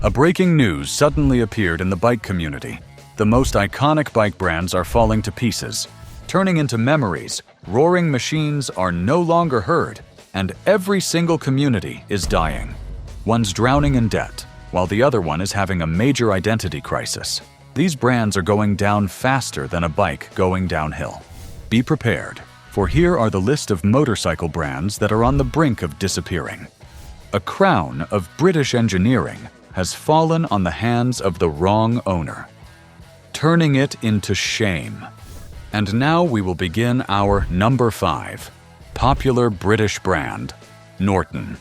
A breaking news suddenly appeared in the bike community. The most iconic bike brands are falling to pieces, turning into memories. Roaring machines are no longer heard, and every single community is dying. One's drowning in debt, while the other one is having a major identity crisis. These brands are going down faster than a bike going downhill. Be prepared, for here are the list of motorcycle brands that are on the brink of disappearing. A crown of British engineering has fallen on the hands of the wrong owner, turning it into shame. And now we will begin our number 5, popular British brand, Norton.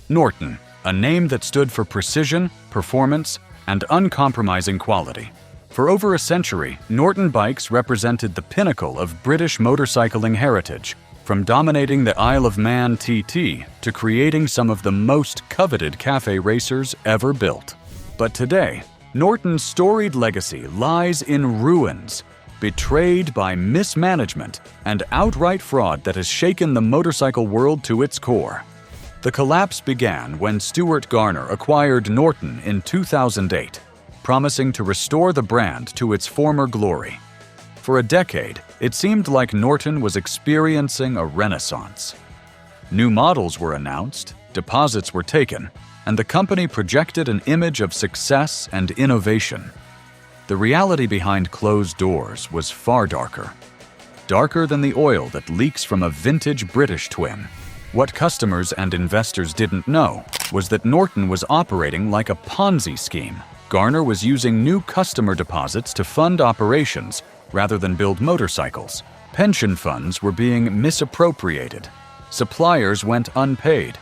Norton, a name that stood for precision, performance, and uncompromising quality. For over a century, Norton bikes represented the pinnacle of British motorcycling heritage, from dominating the Isle of Man TT to creating some of the most coveted cafe racers ever built. But today, Norton's storied legacy lies in ruins, betrayed by mismanagement and outright fraud that has shaken the motorcycle world to its core. The collapse began when Stuart Garner acquired Norton in 2008, promising to restore the brand to its former glory. For a decade, it seemed like Norton was experiencing a renaissance. New models were announced, deposits were taken, and the company projected an image of success and innovation. The reality behind closed doors was far darker. Darker than the oil that leaks from a vintage British twin. What customers and investors didn't know was that Norton was operating like a Ponzi scheme. Garner was using new customer deposits to fund operations rather than build motorcycles. Pension funds were being misappropriated. Suppliers went unpaid.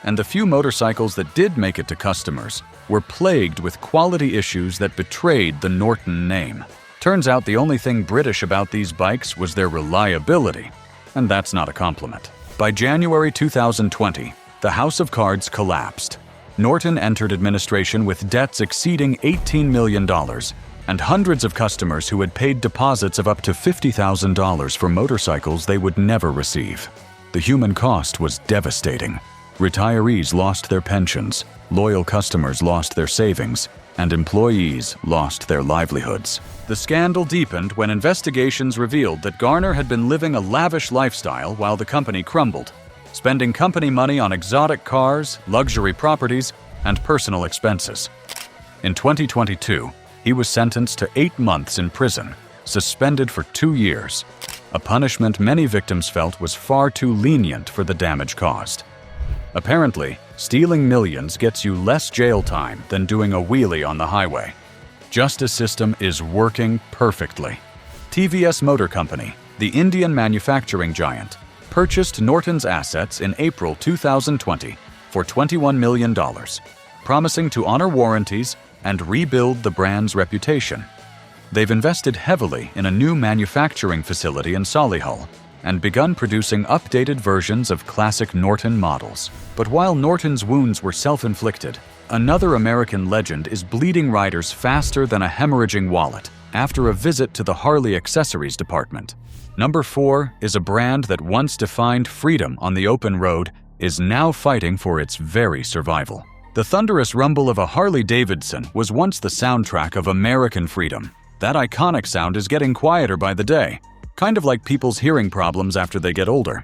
And the few motorcycles that did make it to customers were plagued with quality issues that betrayed the Norton name. Turns out the only thing British about these bikes was their reliability, and that's not a compliment. By January 2020, the House of Cards collapsed. Norton entered administration with debts exceeding $18 million, and hundreds of customers who had paid deposits of up to $50,000 for motorcycles they would never receive. The human cost was devastating. Retirees lost their pensions, loyal customers lost their savings, and employees lost their livelihoods. The scandal deepened when investigations revealed that Garner had been living a lavish lifestyle while the company crumbled, spending company money on exotic cars, luxury properties, and personal expenses. In 2022, he was sentenced to 8 months in prison, suspended for 2 years, a punishment many victims felt was far too lenient for the damage caused. Apparently, stealing millions gets you less jail time than doing a wheelie on the highway. Justice system is working perfectly. TVS Motor Company, the Indian manufacturing giant, purchased Norton's assets in April 2020 for $21 million, promising to honor warranties and rebuild the brand's reputation. They've invested heavily in a new manufacturing facility in Solihull and begun producing updated versions of classic Norton models. But while Norton's wounds were self-inflicted, another American legend is bleeding riders faster than a hemorrhaging wallet after a visit to the Harley accessories department. Number 4 is a brand that once defined freedom on the open road is now fighting for its very survival. The thunderous rumble of a Harley-Davidson was once the soundtrack of American freedom. That iconic sound is getting quieter by the day, kind of like people's hearing problems after they get older.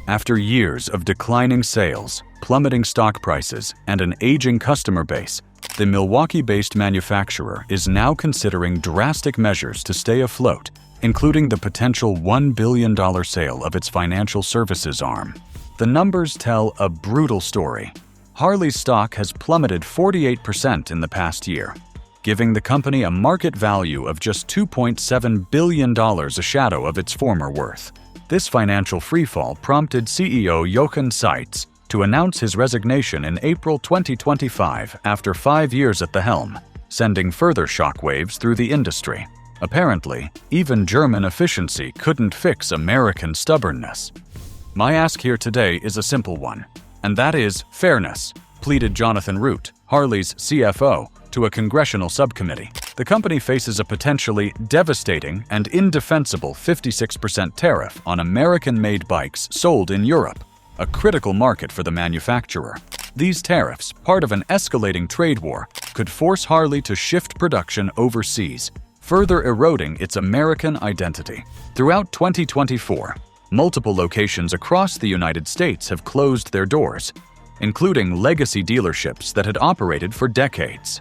After years of declining sales, plummeting stock prices, and an aging customer base, the Milwaukee-based manufacturer is now considering drastic measures to stay afloat, including the potential $1 billion sale of its financial services arm. The numbers tell a brutal story. Harley's stock has plummeted 48% in the past year, giving the company a market value of just $2.7 billion, a shadow of its former worth. This financial freefall prompted CEO Jochen Seitz to announce his resignation in April 2025 after 5 years at the helm, sending further shockwaves through the industry. Apparently, even German efficiency couldn't fix American stubbornness. My ask here today is a simple one, and that is fairness, pleaded Jonathan Root, Harley's CFO, to a congressional subcommittee. The company faces a potentially devastating and indefensible 56% tariff on American-made bikes sold in Europe, a critical market for the manufacturer. These tariffs, part of an escalating trade war, could force Harley to shift production overseas, further eroding its American identity. Throughout 2024, multiple locations across the United States have closed their doors, including legacy dealerships that had operated for decades.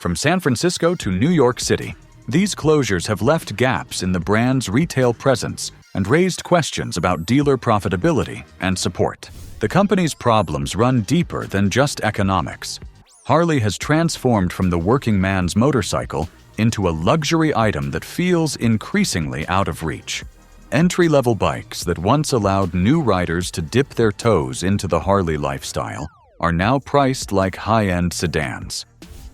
From San Francisco to New York City, these closures have left gaps in the brand's retail presence and raised questions about dealer profitability and support. The company's problems run deeper than just economics. Harley has transformed from the working man's motorcycle into a luxury item that feels increasingly out of reach. Entry-level bikes that once allowed new riders to dip their toes into the Harley lifestyle are now priced like high-end sedans.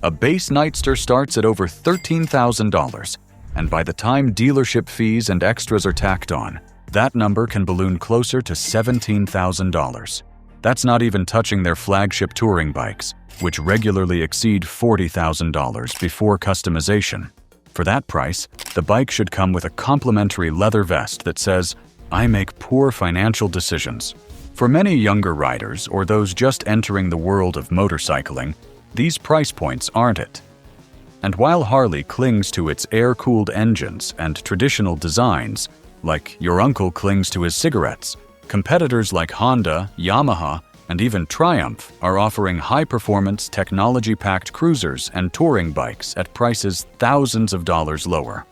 A base Nightster starts at over $13,000, and by the time dealership fees and extras are tacked on, that number can balloon closer to $17,000. That's not even touching their flagship touring bikes, which regularly exceed $40,000 before customization. For that price, the bike should come with a complimentary leather vest that says, "I make poor financial decisions." For many younger riders or those just entering the world of motorcycling, these price points aren't it. And while Harley clings to its air-cooled engines and traditional designs, like your uncle clings to his cigarettes, competitors like Honda, Yamaha, and even Triumph are offering high-performance, technology-packed cruisers and touring bikes at prices thousands of dollars lower.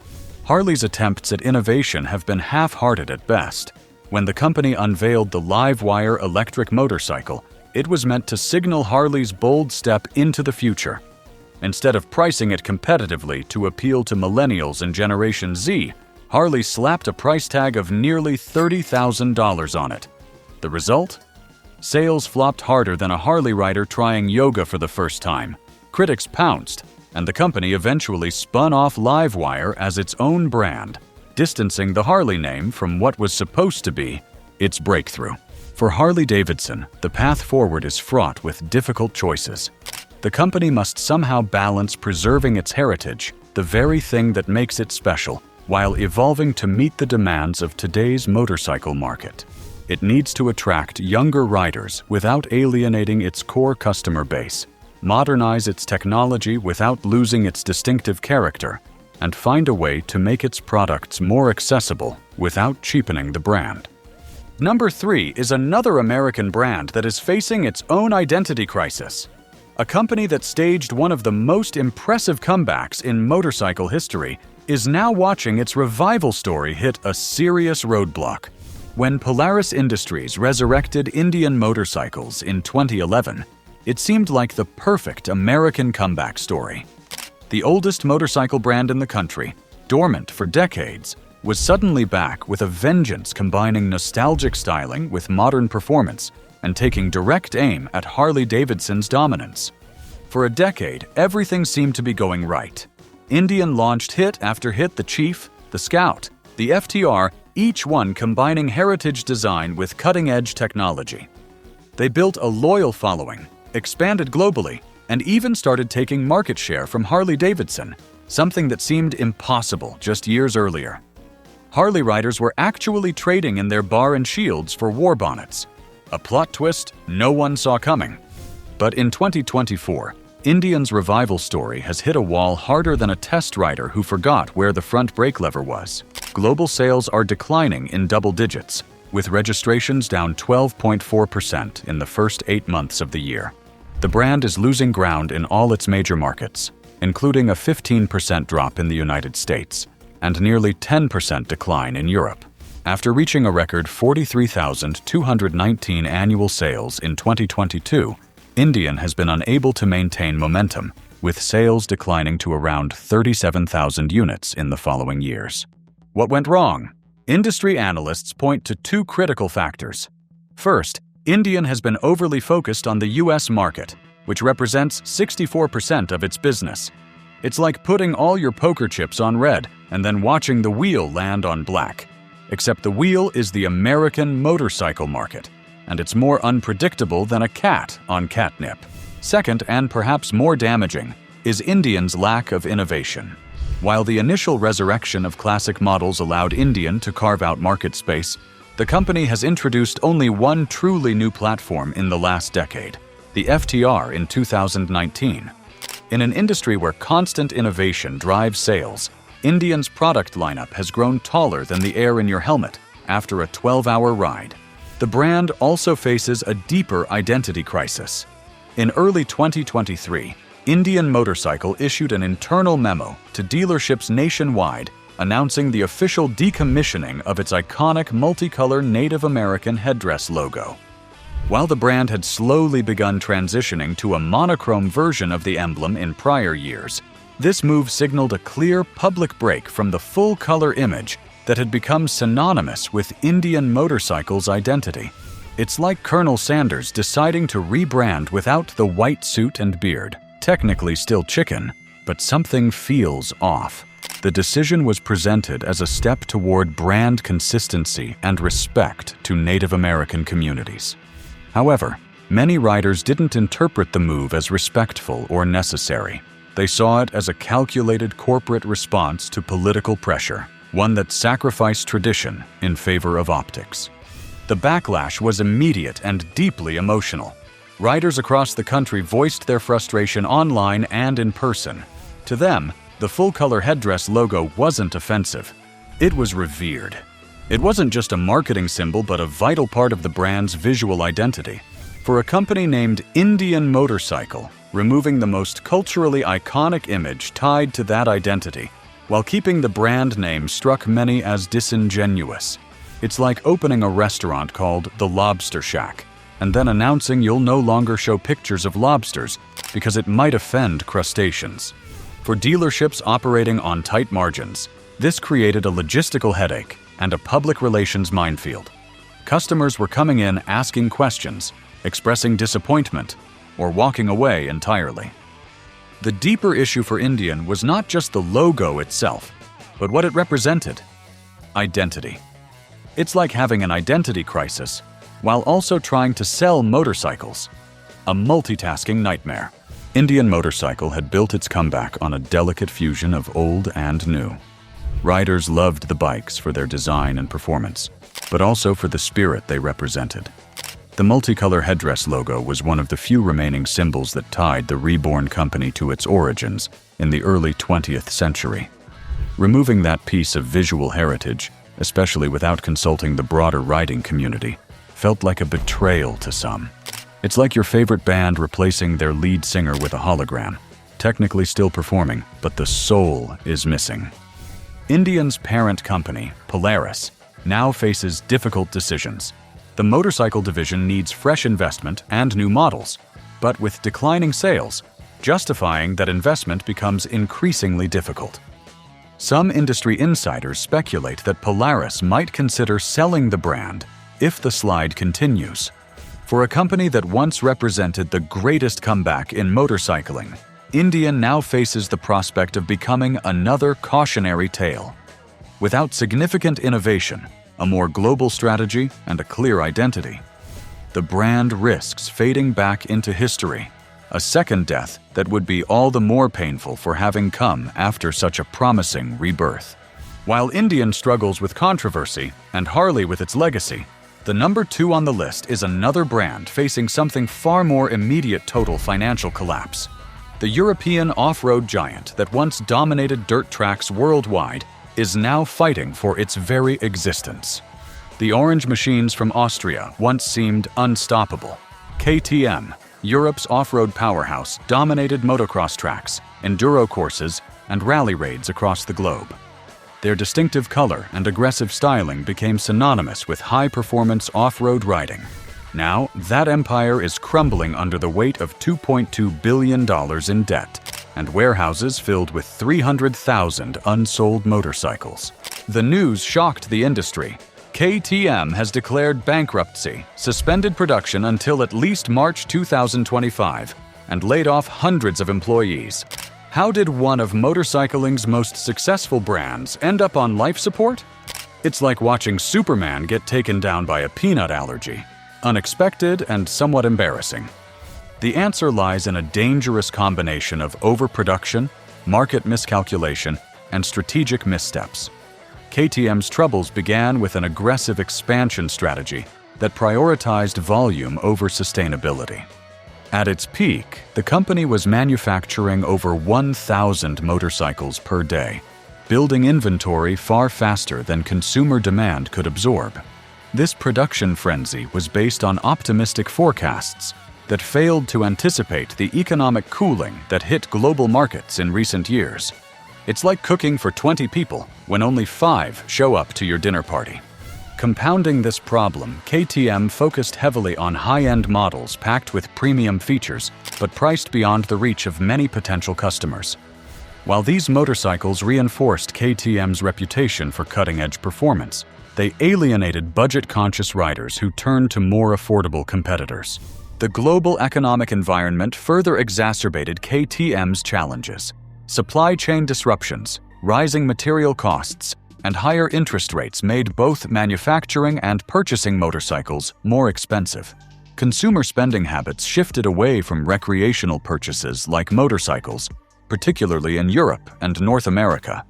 Harley's attempts at innovation have been half-hearted at best. When the company unveiled the Livewire electric motorcycle, it was meant to signal Harley's bold step into the future. Instead of pricing it competitively to appeal to millennials and Generation Z, Harley slapped a price tag of nearly $30,000 on it. The result? Sales flopped harder than a Harley rider trying yoga for the first time. Critics pounced, and the company eventually spun off Livewire as its own brand, distancing the Harley name from what was supposed to be its breakthrough. For Harley-Davidson, the path forward is fraught with difficult choices. The company must somehow balance preserving its heritage, the very thing that makes it special, while evolving to meet the demands of today's motorcycle market. It needs to attract younger riders without alienating its core customer base, modernize its technology without losing its distinctive character, and find a way to make its products more accessible without cheapening the brand. Number 3 is another American brand that is facing its own identity crisis. A company that staged one of the most impressive comebacks in motorcycle history is now watching its revival story hit a serious roadblock. When Polaris Industries resurrected Indian motorcycles in 2011, it seemed like the perfect American comeback story. The oldest motorcycle brand in the country, dormant for decades, was suddenly back with a vengeance, combining nostalgic styling with modern performance and taking direct aim at Harley-Davidson's dominance. For a decade, everything seemed to be going right. Indian launched hit after hit: the Chief, the Scout, the FTR, each one combining heritage design with cutting-edge technology. They built a loyal following, expanded globally, and even started taking market share from Harley-Davidson, something that seemed impossible just years earlier. Harley riders were actually trading in their bar and shields for war bonnets, a plot twist no one saw coming. But in 2024, Indian's revival story has hit a wall harder than a test rider who forgot where the front brake lever was. Global sales are declining in double digits, with registrations down 12.4% in the first 8 months of the year. The brand is losing ground in all its major markets, including a 15% drop in the United States and nearly 10% decline in Europe. After reaching a record 43,219 annual sales in 2022, Indian has been unable to maintain momentum, with sales declining to around 37,000 units in the following years. What went wrong? Industry analysts point to 2 critical factors. First, Indian has been overly focused on the US market, which represents 64% of its business. It's like putting all your poker chips on red and then watching the wheel land on black. Except the wheel is the American motorcycle market, and it's more unpredictable than a cat on catnip. Second, and perhaps more damaging, is Indian's lack of innovation. While the initial resurrection of classic models allowed Indian to carve out market space, the company has introduced only one truly new platform in the last decade: the FTR in 2019. In an industry where constant innovation drives sales, Indian's product lineup has grown taller than the air in your helmet after a 12-hour ride. The brand also faces a deeper identity crisis. In early 2023, Indian Motorcycle issued an internal memo to dealerships nationwide announcing the official decommissioning of its iconic multicolor Native American headdress logo. While the brand had slowly begun transitioning to a monochrome version of the emblem in prior years, this move signaled a clear public break from the full-color image that had become synonymous with Indian Motorcycle's identity. It's like Colonel Sanders deciding to rebrand without the white suit and beard. Technically still chicken, but something feels off. The decision was presented as a step toward brand consistency and respect to Native American communities. However, many riders didn't interpret the move as respectful or necessary. They saw it as a calculated corporate response to political pressure, one that sacrificed tradition in favor of optics. The backlash was immediate and deeply emotional. Riders across the country voiced their frustration online and in person. To them, the full-color headdress logo wasn't offensive. It was revered. It wasn't just a marketing symbol, but a vital part of the brand's visual identity. For a company named Indian Motorcycle, removing the most culturally iconic image tied to that identity, while keeping the brand name, struck many as disingenuous. It's like opening a restaurant called The Lobster Shack, and then announcing you'll no longer show pictures of lobsters because it might offend crustaceans. For dealerships operating on tight margins, this created a logistical headache and a public relations minefield. Customers were coming in asking questions, expressing disappointment, or walking away entirely. The deeper issue for Indian was not just the logo itself, but what it represented: identity. It's like having an identity crisis while also trying to sell motorcycles. A multitasking nightmare. Indian Motorcycle had built its comeback on a delicate fusion of old and new. Riders loved the bikes for their design and performance, but also for the spirit they represented. The multicolor headdress logo was one of the few remaining symbols that tied the reborn company to its origins in the early 20th century. Removing that piece of visual heritage, especially without consulting the broader riding community, felt like a betrayal to some. It's like your favorite band replacing their lead singer with a hologram, technically still performing, but the soul is missing. Indian's parent company, Polaris, now faces difficult decisions. The motorcycle division needs fresh investment and new models, but with declining sales, justifying that investment becomes increasingly difficult. Some industry insiders speculate that Polaris might consider selling the brand if the slide continues. For a company that once represented the greatest comeback in motorcycling, Indian now faces the prospect of becoming another cautionary tale. Without significant innovation, a more global strategy, and a clear identity, the brand risks fading back into history, a second death that would be all the more painful for having come after such a promising rebirth. While Indian struggles with controversy and Harley with its legacy, the number 2 on the list is another brand facing something far more immediate: total financial collapse. The European off-road giant that once dominated dirt tracks worldwide is now fighting for its very existence. The orange machines from Austria once seemed unstoppable. KTM, Europe's off-road powerhouse, dominated motocross tracks, enduro courses, and rally raids across the globe. Their distinctive color and aggressive styling became synonymous with high-performance off-road riding. Now, that empire is crumbling under the weight of $2.2 billion in debt and warehouses filled with 300,000 unsold motorcycles. The news shocked the industry. KTM has declared bankruptcy, suspended production until at least March 2025, and laid off hundreds of employees. How did one of motorcycling's most successful brands end up on life support? It's like watching Superman get taken down by a peanut allergy. Unexpected and somewhat embarrassing. The answer lies in a dangerous combination of overproduction, market miscalculation, and strategic missteps. KTM's troubles began with an aggressive expansion strategy that prioritized volume over sustainability. At its peak, the company was manufacturing over 1,000 motorcycles per day, building inventory far faster than consumer demand could absorb. This production frenzy was based on optimistic forecasts that failed to anticipate the economic cooling that hit global markets in recent years. It's like cooking for 20 people when only 5 show up to your dinner party. Compounding this problem, KTM focused heavily on high-end models packed with premium features, but priced beyond the reach of many potential customers. While these motorcycles reinforced KTM's reputation for cutting-edge performance, they alienated budget-conscious riders who turned to more affordable competitors. The global economic environment further exacerbated KTM's challenges. Supply chain disruptions, rising material costs, and higher interest rates made both manufacturing and purchasing motorcycles more expensive. Consumer spending habits shifted away from recreational purchases like motorcycles, particularly in Europe and North America,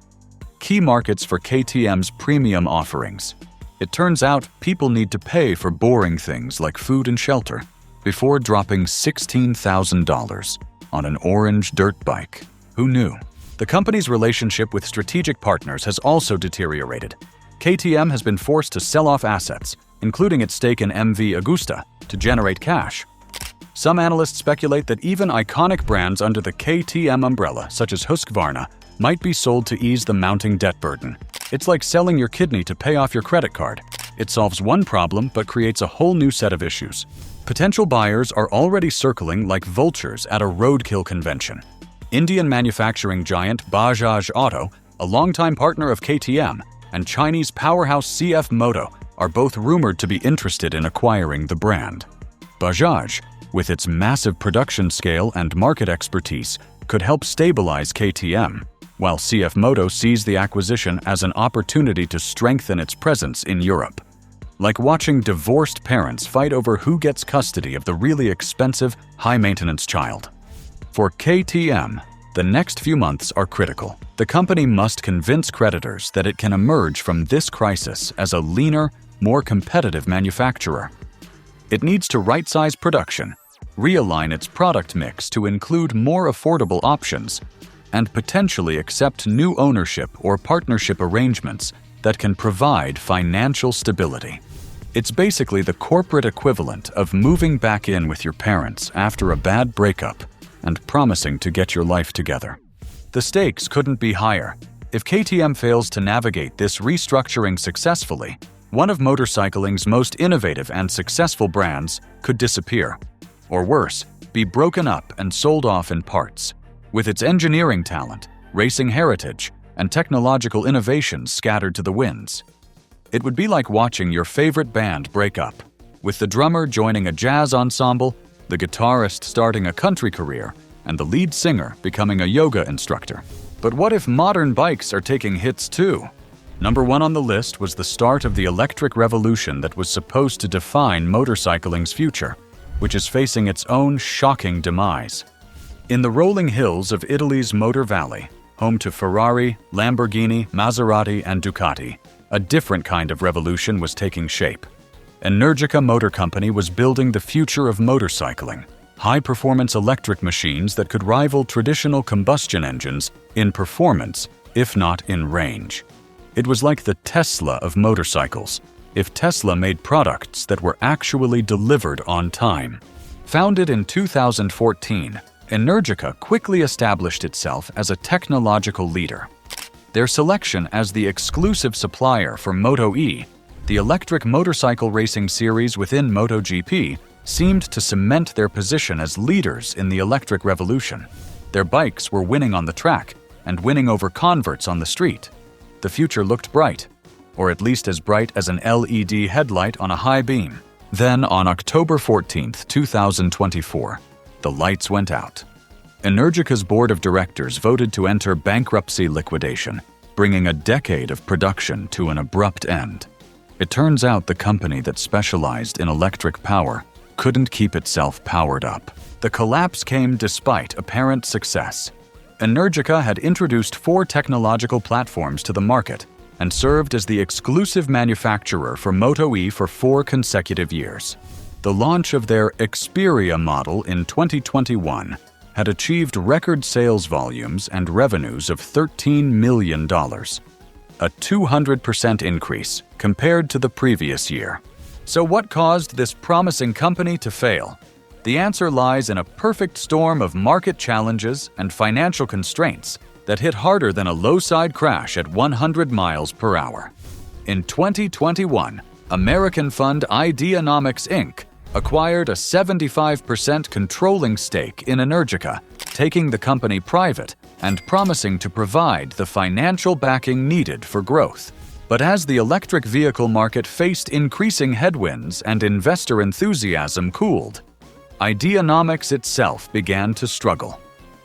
key markets for KTM's premium offerings. It turns out people need to pay for boring things like food and shelter before dropping $16,000 on an orange dirt bike. Who knew? The company's relationship with strategic partners has also deteriorated. KTM has been forced to sell off assets, including its stake in MV Agusta, to generate cash. Some analysts speculate that even iconic brands under the KTM umbrella, such as Husqvarna, might be sold to ease the mounting debt burden. It's like selling your kidney to pay off your credit card. It solves one problem but creates a whole new set of issues. Potential buyers are already circling like vultures at a roadkill convention. Indian manufacturing giant Bajaj Auto, a longtime partner of KTM, and Chinese powerhouse CF Moto are both rumored to be interested in acquiring the brand. Bajaj, with its massive production scale and market expertise, could help stabilize KTM, while CF Moto sees the acquisition as an opportunity to strengthen its presence in Europe. Like watching divorced parents fight over who gets custody of the really expensive, high-maintenance child. For KTM, the next few months are critical. The company must convince creditors that it can emerge from this crisis as a leaner, more competitive manufacturer. It needs to right-size production, realign its product mix to include more affordable options, and potentially accept new ownership or partnership arrangements that can provide financial stability. It's basically the corporate equivalent of moving back in with your parents after a bad breakup and promising to get your life together. The stakes couldn't be higher. If KTM fails to navigate this restructuring successfully, one of motorcycling's most innovative and successful brands could disappear. Or worse, be broken up and sold off in parts. With its engineering talent, racing heritage, and technological innovations scattered to the winds. It would be like watching your favorite band break up, with the drummer joining a jazz ensemble, the guitarist starting a country career, and the lead singer becoming a yoga instructor. But what if modern bikes are taking hits too? Number 1 on the list was the start of the electric revolution that was supposed to define motorcycling's future, which is facing its own shocking demise. In the rolling hills of Italy's Motor Valley, home to Ferrari, Lamborghini, Maserati, and Ducati, a different kind of revolution was taking shape. Energica Motor Company was building the future of motorcycling, high-performance electric machines that could rival traditional combustion engines in performance, if not in range. It was like the Tesla of motorcycles, if Tesla made products that were actually delivered on time. Founded in 2014, Energica quickly established itself as a technological leader. Their selection as the exclusive supplier for Moto E, the electric motorcycle racing series within MotoGP, seemed to cement their position as leaders in the electric revolution. Their bikes were winning on the track and winning over converts on the street. The future looked bright, or at least as bright as an LED headlight on a high beam. Then, on October 14, 2024, the lights went out. Energica's board of directors voted to enter bankruptcy liquidation, bringing a decade of production to an abrupt end. It turns out the company that specialized in electric power couldn't keep itself powered up. The collapse came despite apparent success. Energica had introduced 4 technological platforms to the market and served as the exclusive manufacturer for Moto E for 4 consecutive years. The launch of their Xperia model in 2021 had achieved record sales volumes and revenues of $13 million, a 200% increase compared to the previous year. So what caused this promising company to fail? The answer lies in a perfect storm of market challenges and financial constraints that hit harder than a low-side crash at 100 miles per hour. In 2021, American fund Ideanomics Inc. acquired a 75% controlling stake in Energica, taking the company private and promising to provide the financial backing needed for growth. But as the electric vehicle market faced increasing headwinds and investor enthusiasm cooled, Ideanomics itself began to struggle,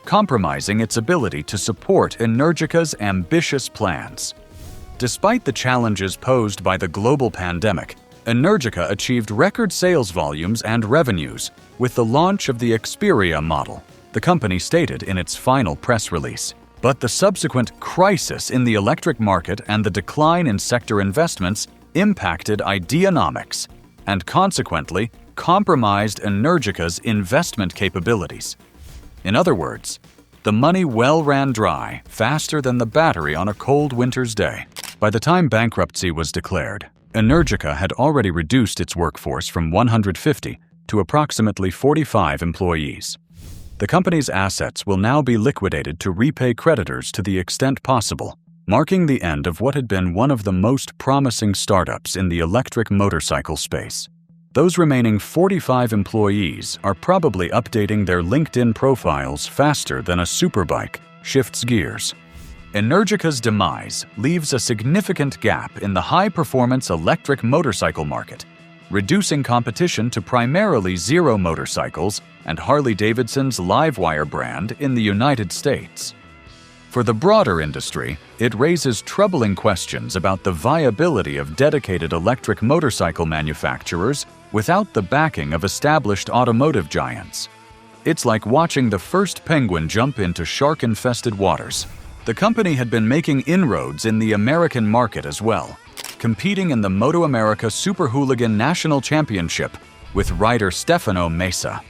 compromising its ability to support Energica's ambitious plans. Despite the challenges posed by the global pandemic, Energica achieved record sales volumes and revenues with the launch of the Xperia model, the company stated in its final press release. But the subsequent crisis in the electric market and the decline in sector investments impacted Ideanomics and consequently compromised Energica's investment capabilities. In other words, the money well ran dry faster than the battery on a cold winter's day. By the time bankruptcy was declared, Energica had already reduced its workforce from 150 to approximately 45 employees. The company's assets will now be liquidated to repay creditors to the extent possible, marking the end of what had been one of the most promising startups in the electric motorcycle space. Those remaining 45 employees are probably updating their LinkedIn profiles faster than a superbike shifts gears. Energica's demise leaves a significant gap in the high-performance electric motorcycle market, reducing competition to primarily Zero motorcycles and Harley-Davidson's Livewire brand in the United States. For the broader industry, it raises troubling questions about the viability of dedicated electric motorcycle manufacturers without the backing of established automotive giants. It's like watching the first penguin jump into shark-infested waters. The company had been making inroads in the American market as well, competing in the Moto America Super Hooligan National Championship with rider Stefano Mesa.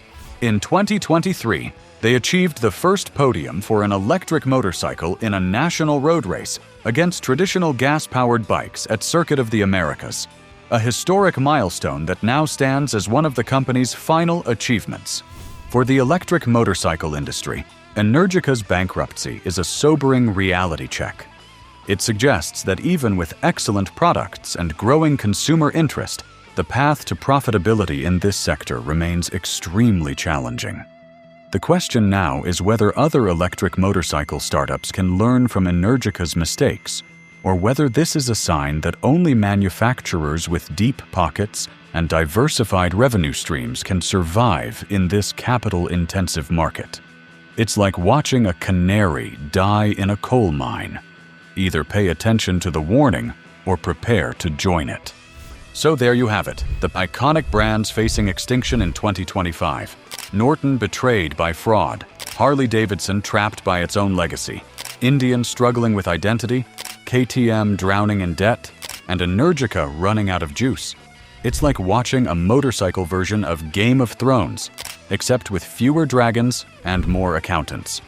In 2023, they achieved the first podium for an electric motorcycle in a national road race against traditional gas-powered bikes at Circuit of the Americas, a historic milestone that now stands as one of the company's final achievements. For the electric motorcycle industry, Energica's bankruptcy is a sobering reality check. It suggests that even with excellent products and growing consumer interest, the path to profitability in this sector remains extremely challenging. The question now is whether other electric motorcycle startups can learn from Energica's mistakes, or whether this is a sign that only manufacturers with deep pockets and diversified revenue streams can survive in this capital-intensive market. It's like watching a canary die in a coal mine. Either pay attention to the warning or prepare to join it. So there you have it, the iconic brands facing extinction in 2025. Norton betrayed by fraud, Harley-Davidson trapped by its own legacy, Indian struggling with identity, KTM drowning in debt, and Energica running out of juice. It's like watching a motorcycle version of Game of Thrones, except with fewer dragons and more accountants.